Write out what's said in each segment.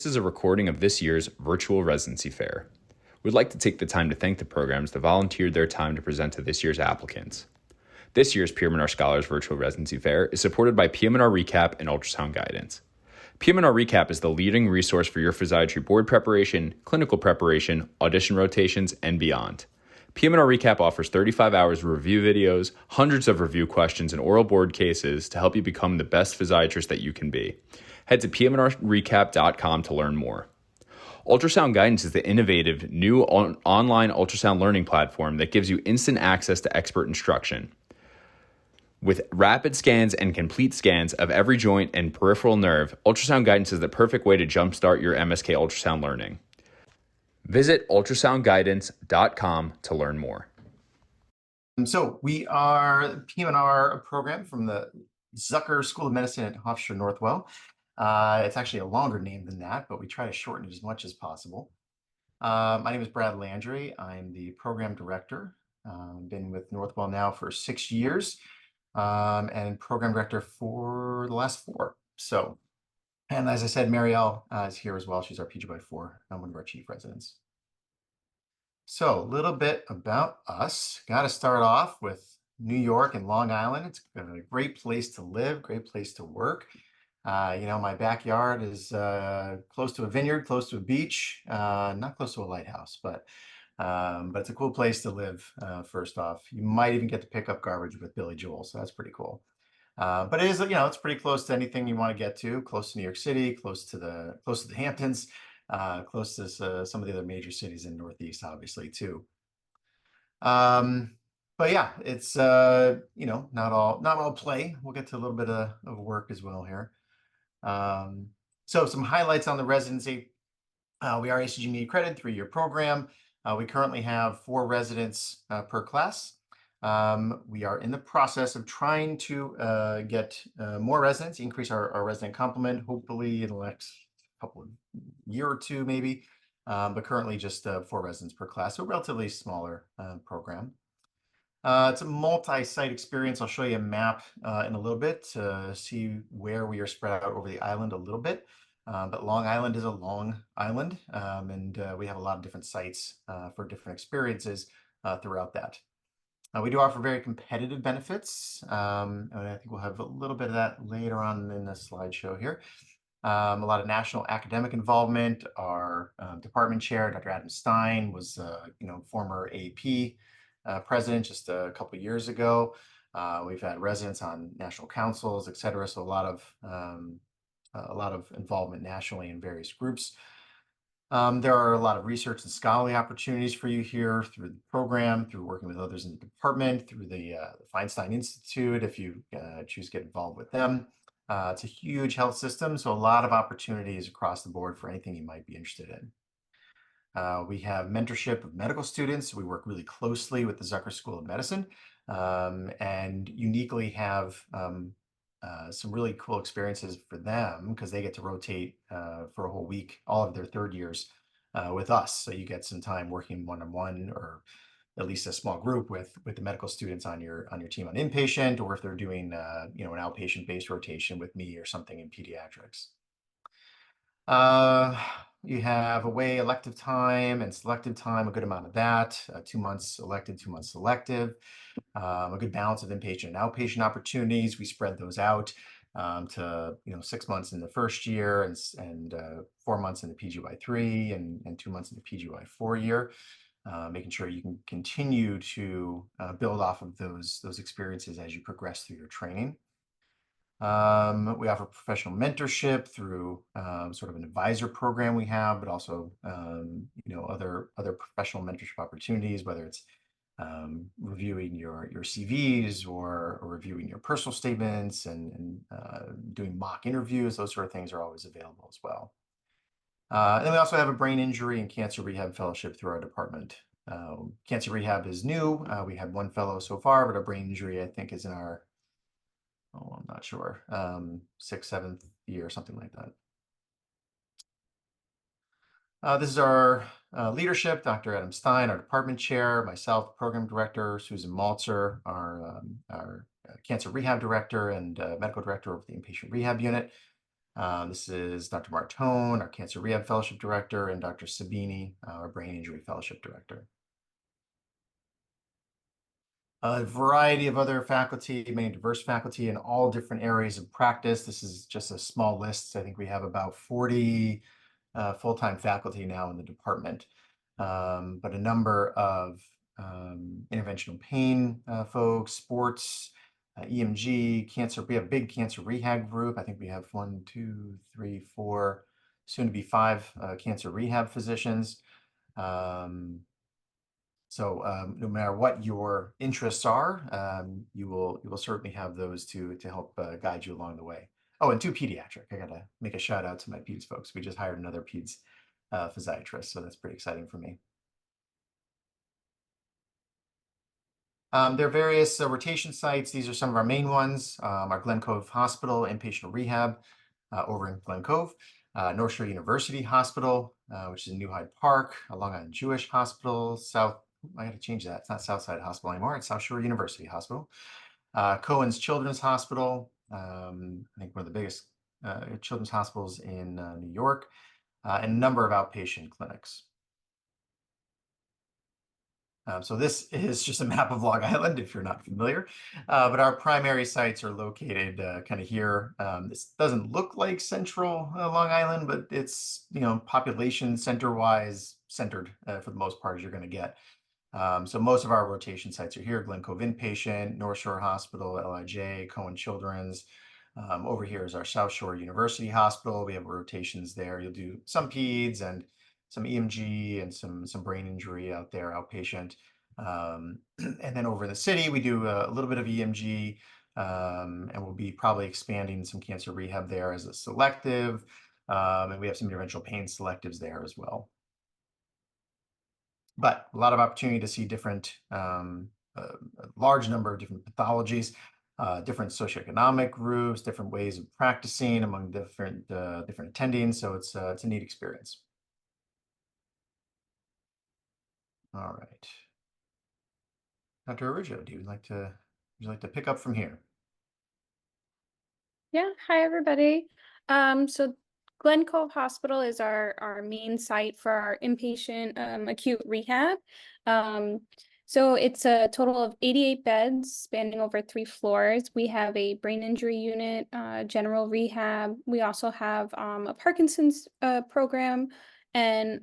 This is a recording of this year's Virtual Residency Fair. We'd like to take the time to thank the programs that volunteered their time to present to this year's applicants. This year's PM&R Scholars Virtual Residency Fair is supported by PM&R Recap and Ultrasound Guidance. PM&R Recap is the leading resource for your physiatry board preparation, clinical preparation, audition rotations, and beyond. PM&R Recap offers 35 hours of review videos, hundreds of review questions, and oral board cases to help you become the best physiatrist that you can be. Head to pmnrrecap.com to learn more. Ultrasound Guidance is the innovative new online ultrasound learning platform that gives you instant access to expert instruction. With rapid scans and complete scans of every joint and peripheral nerve, Ultrasound Guidance is the perfect way to jumpstart your MSK ultrasound learning. Visit ultrasoundguidance.com to learn more. So we are the PM&R program from the Zucker School of Medicine at Hofstra, Northwell. It's actually a longer name than that, but we try to shorten it as much as possible. My name is Brad Landry. I'm the program director. Been with Northwell now for 6 years, and program director for the last 4. So, and as I said, Marielle is here as well. She's our PGY4, one of our chief residents. So a little bit about us. Got to start off with New York and Long Island. It's a great place to live, great place to work. My backyard is close to a vineyard, close to a beach, not close to a lighthouse, but it's a cool place to live. First off, you might even get to pick up garbage with Billy Joel, so that's pretty cool. But it is, it's pretty close to anything you want to get to. Close to New York City, close to the Hamptons, close to some of the other major cities in Northeast, obviously too. But yeah, it's not all play. We'll get to a little bit of work as well here. So some highlights on the residency. We are ACG accredited 3-year program. We currently have 4 residents per class. We are in the process of trying to get more residents, increase our resident complement, hopefully in the next couple of year or 2 maybe, but currently just 4 residents per class, so a relatively smaller program. It's a multi-site experience. I'll show you a map in a little bit to see where we are spread out over the island a little bit. But Long Island is a long island, and we have a lot of different sites for different experiences throughout that. We do offer very competitive benefits, and I think we'll have a little bit of that later on in the slideshow here. A lot of national academic involvement. Our department chair, Dr. Adam Stein, was former AP president just a couple of years ago. We've had residents on national councils, et cetera. So a lot of involvement nationally in various groups. There are a lot of research and scholarly opportunities for you here through the program, through working with others in the department, through the Feinstein Institute, if you choose to get involved with them. It's a huge health system, so a lot of opportunities across the board for anything you might be interested in. We have mentorship of medical students. We work really closely with the Zucker School of Medicine, and uniquely have some really cool experiences for them because they get to rotate for a whole week, all of their 3rd years with us. So you get some time working one-on-one, or at least a small group with the medical students on your team on inpatient, or if they're doing an outpatient-based rotation with me or something in pediatrics. You have away elective time and selective time, a good amount of that, 2 months elective, 2 months selective, a good balance of inpatient and outpatient opportunities. We spread those out to 6 months in the first year and 4 months in the PGY3 and 2 months in the PGY4 year, making sure you can continue to build off of those experiences as you progress through your training. We offer professional mentorship through sort of an advisor program we have, but also other professional mentorship opportunities, whether it's reviewing your CVs or reviewing your personal statements and doing mock interviews. Those sort of things are always available as well. And then we also have a brain injury and cancer rehab fellowship through our department. Cancer rehab is new. We had 1 fellow so far, but our brain injury, I think, is in our I'm not sure, 6th, 7th year, something like that. This is our leadership, Dr. Adam Stein, our department chair, myself, program director, Susan Maltzer, our cancer rehab director and medical director of the inpatient rehab unit. This is Dr. Martone, our Cancer Rehab Fellowship Director, and Dr. Sabini, our Brain Injury Fellowship Director. A variety of other faculty, many diverse faculty in all different areas of practice. This is just a small list. I think we have about 40 full-time faculty now in the department, but a number of interventional pain folks, sports, EMG, cancer. We have a big cancer rehab group. I think we have 1, 2, 3, 4, soon to be 5 cancer rehab physicians. So no matter what your interests are, you will certainly have those to help guide you along the way. Oh, and 2 pediatric. I gotta make a shout out to my peds folks. We just hired another peds physiatrist, so that's pretty exciting for me. There are various rotation sites. These are some of our main ones. Our Glen Cove Hospital, inpatient rehab over in Glen Cove. North Shore University Hospital, which is in New Hyde Park. Long Island Jewish Hospital, I got to change that. It's not Southside Hospital anymore. It's South Shore University Hospital. Cohen's Children's Hospital, I think one of the biggest children's hospitals in New York, and a number of outpatient clinics. So this is just a map of Long Island, if you're not familiar, but our primary sites are located kind of here. This doesn't look like central Long Island, but it's, population center-wise centered for the most part, as you're going to get. So most of our rotation sites are here: Glen Cove Inpatient, North Shore Hospital, LIJ, Cohen Children's. Over here is our South Shore University Hospital. We have rotations there. You'll do some peds and some EMG and some brain injury out there, outpatient. And then over in the city, we do a little bit of EMG, and we'll be probably expanding some cancer rehab there as a selective. And we have some interventional pain selectives there as well. But a lot of opportunity to see different, a large number of different pathologies, different socioeconomic groups, different ways of practicing among different attendings. So it's a neat experience. All right, Dr. Arugio, would you like to pick up from here? Yeah, hi everybody. So Glen Cove Hospital is our main site for our inpatient acute rehab. So it's a total of 88 beds spanning over 3 floors. We have a brain injury unit, general rehab. We also have a Parkinson's program, and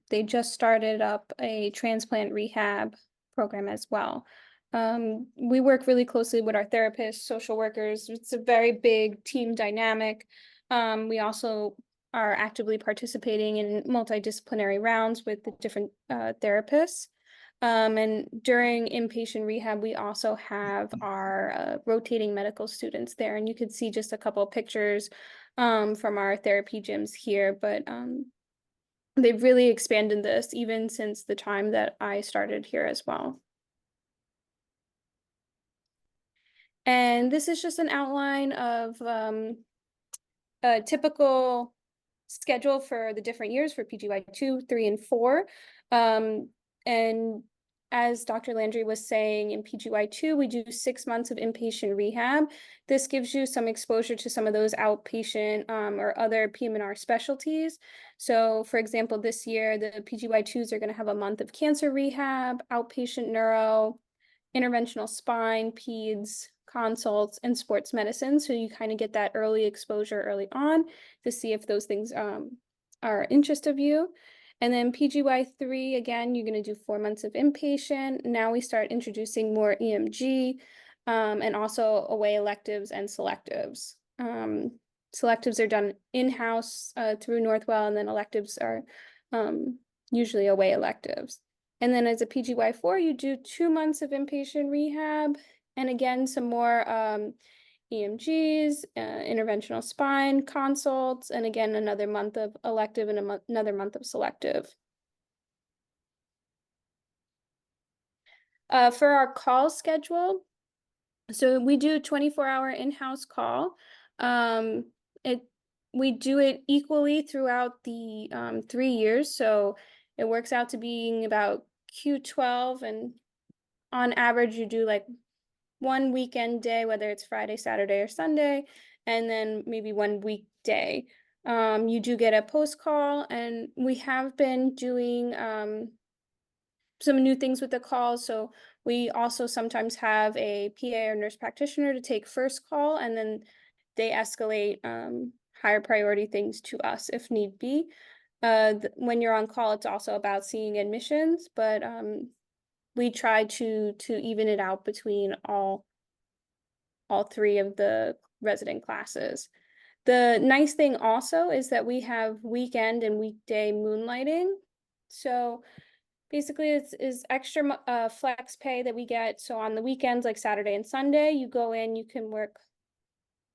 they just started up a transplant rehab program as well. We work really closely with our therapists, social workers. It's a very big team dynamic. We also are actively participating in multidisciplinary rounds with the different therapists. And during inpatient rehab, we also have our rotating medical students there. And you could see just a couple of pictures from our therapy gyms here, but they've really expanded this even since the time that I started here as well. And this is just an outline of a typical schedule for the different years for PGY 2, 3, and 4. And as Dr. Landry was saying, in PGY 2, we do 6 months of inpatient rehab. This gives you some exposure to some of those outpatient or other PM&R specialties. So, for example, this year, the PGY 2s are going to have a month of cancer rehab, outpatient neuro, interventional spine, peds, consults, and sports medicine. So you kind of get that early exposure early on to see if those things are interest of you. And then PGY 3, again, you're going to do 4 months of inpatient. Now we start introducing more EMG and also away electives and selectives. Selectives are done in-house through Northwell, and then electives are usually away electives. And then as a PGY 4, you do 2 months of inpatient rehab, and again, some more EMGs, interventional spine, consults, and again, another month of elective and another month of selective. For our call schedule, so we do 24-hour in-house call. We do it equally throughout the 3 years, so it works out to being about Q12, and on average, you do like 1 weekend day, whether it's Friday, Saturday, or Sunday, and then maybe 1 day. You do get a post call, and we have been doing some new things with the calls. So we also sometimes have a PA or nurse practitioner to take first call, and then they escalate higher priority things to us if need be. When you're on call, it's also about seeing admissions, but we try to even it out between all three of the resident classes. The nice thing also is that we have weekend and weekday moonlighting. So basically it's extra flex pay that we get. So on the weekends, like Saturday and Sunday, you go in, you can work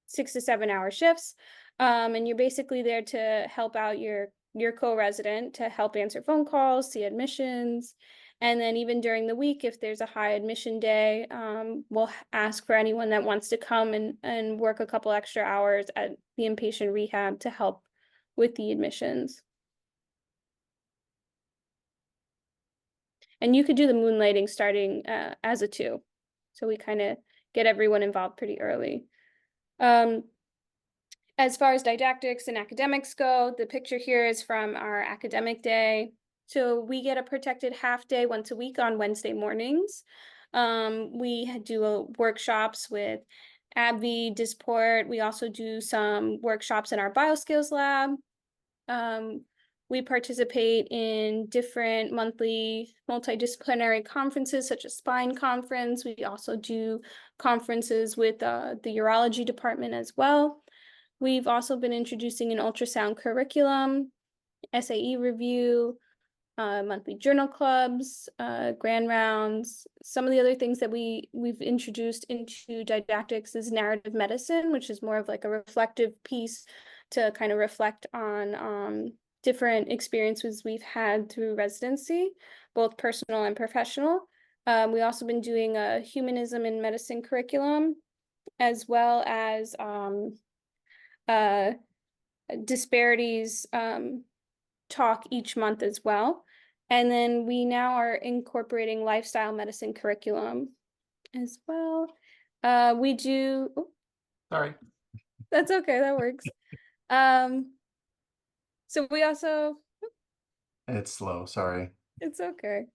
6 to 7 hour shifts. And you're basically there to help out your co-resident, to help answer phone calls, see admissions. And then even during the week, if there's a high admission day, we'll ask for anyone that wants to come and work a couple extra hours at the inpatient rehab to help with the admissions. And you could do the moonlighting starting as a 2. So we kind of get everyone involved pretty early. As far as didactics and academics go, the picture here is from our academic day. So we get a protected half day once a week on Wednesday mornings. We do workshops with AbbVie, Dysport. We also do some workshops in our bioskills lab. We participate in different monthly multidisciplinary conferences, such as Spine Conference. We also do conferences with the urology department as well. We've also been introducing an ultrasound curriculum, SAE review, monthly journal clubs, grand rounds. Some of the other things that we've introduced into didactics is narrative medicine, which is more of like a reflective piece to kind of reflect on different experiences we've had through residency, both personal and professional. We also been doing a humanism in medicine curriculum, as well as disparities talk each month as well. And then we now are incorporating lifestyle medicine curriculum as well. We do, Sorry. that's okay, that works. So we also, It's slow, sorry. it's okay.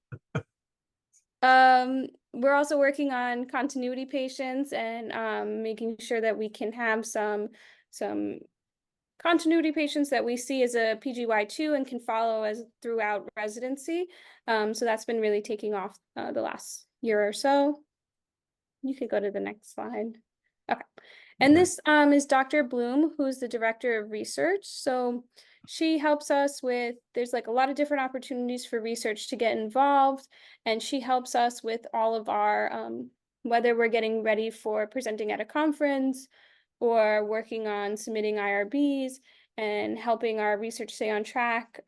We're also working on continuity patients and making sure that we can have some continuity patients that we see as a PGY2 and can follow as throughout residency. So that's been really taking off the last year or so. You could go to the next slide. Okay. And this is Dr. Bloom, who's the director of research. So she helps us with, there's like a lot of different opportunities for research to get involved. And she helps us with all of our, whether we're getting ready for presenting at a conference or working on submitting IRBs and helping our research stay on track.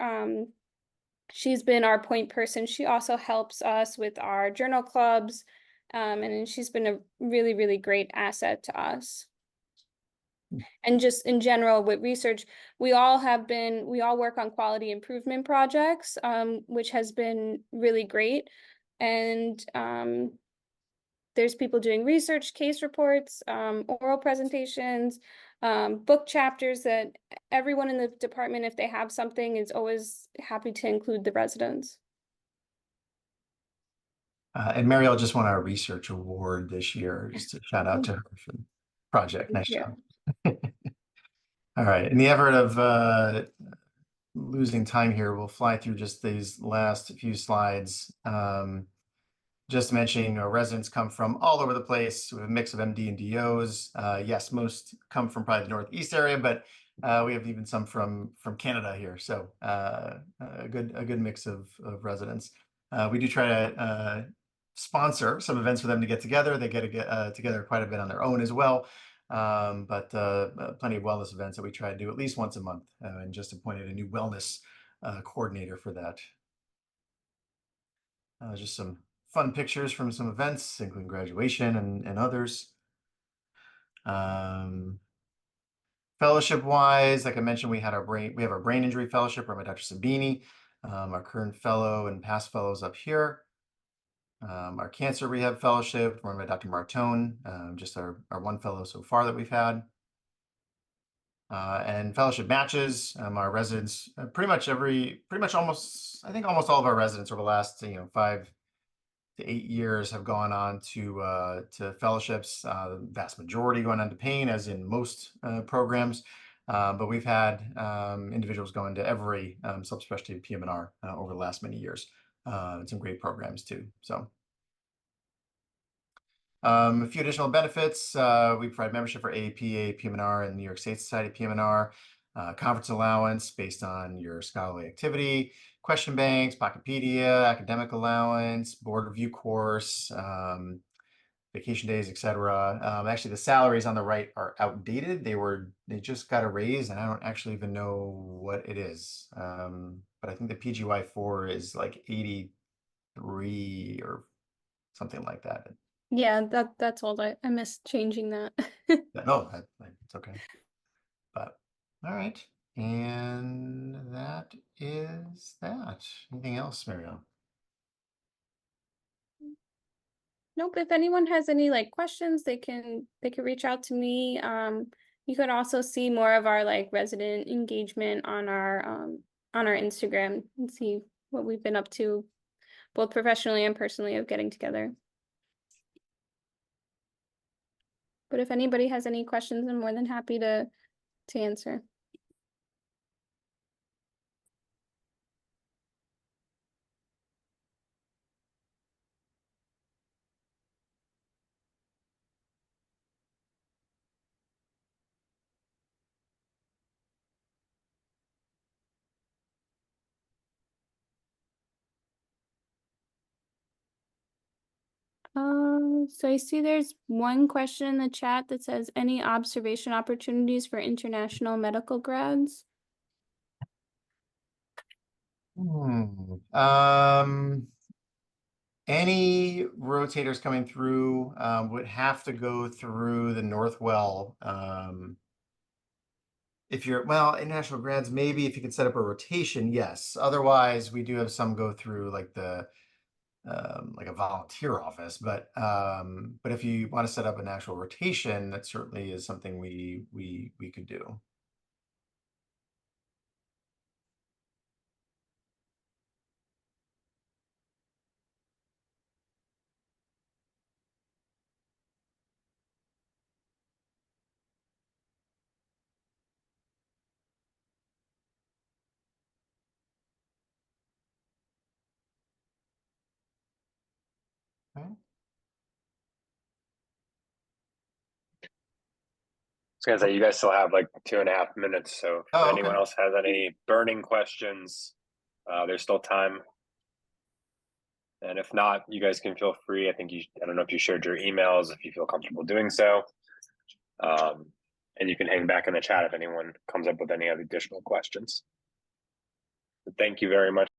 She's been our point person. She also helps us with our journal clubs. And she's been a really, really great asset to us. And just in general with research, we all work on quality improvement projects, which has been really great. And there's people doing research, case reports, oral presentations, book chapters that everyone in the department, if they have something, is always happy to include the residents. And Mariel just won our research award this year. Just a shout out to her for the project. Nice job. All right. In the effort of losing time here, we'll fly through just these last few slides. Just mentioning our residents come from all over the place with a mix of MD and DOs. Yes, most come from probably the Northeast area, but we have even some from Canada here. So a good mix of residents. We do try to sponsor some events for them to get together. They get together quite a bit on their own as well. But plenty of wellness events that we try to do at least once a month, and just appointed a new wellness coordinator for that. Just some fun pictures from some events, including graduation and others. Fellowship wise, like I mentioned, we have our brain injury fellowship run by Dr. Sabini, our current fellow and past fellows up here. Our cancer rehab fellowship run by Dr. Martone, just our one fellow so far that we've had. And fellowship matches. Our residents, almost all of our residents over the last 5 to 8 years have gone on to fellowships. The vast majority going on to Payne, as in most programs. But we've had individuals going to every subspecialty of PM&R over the last many years. Some great programs too. So a few additional benefits. We provide membership for AAPA, PM&R, and New York State Society of PM&R. Conference allowance based on your scholarly activity, question banks, Pocketpedia, academic allowance, board review course, vacation days, etc. Actually, the salaries on the right are outdated. They just got a raise, and I don't actually even know what it is. But I think the PGY4 is like 83 or something like that. Yeah, that's old. I missed changing that. No, it's okay. But all right, and that is that. Anything else, Marianne? Nope. If anyone has any like questions, they can reach out to me. You could also see more of our like resident engagement on our Instagram and see what we've been up to, both professionally and personally, of getting together. But if anybody has any questions, I'm more than happy to answer. So I see there's one question in the chat that says, any observation opportunities for international medical grads? Any rotators coming through would have to go through the Northwell. If you're, international grads, maybe if you could set up a rotation, yes. Otherwise, we do have some go through like the like a volunteer office, but if you want to set up an actual rotation, that certainly is something we could do. Okay. I was gonna say, you guys still have like 2.5 minutes, so if anyone else has any burning questions, there's still time. And if not, you guys can feel free. I don't know if you shared your emails, if you feel comfortable doing so. And you can hang back in the chat if anyone comes up with any other additional questions. But thank you very much.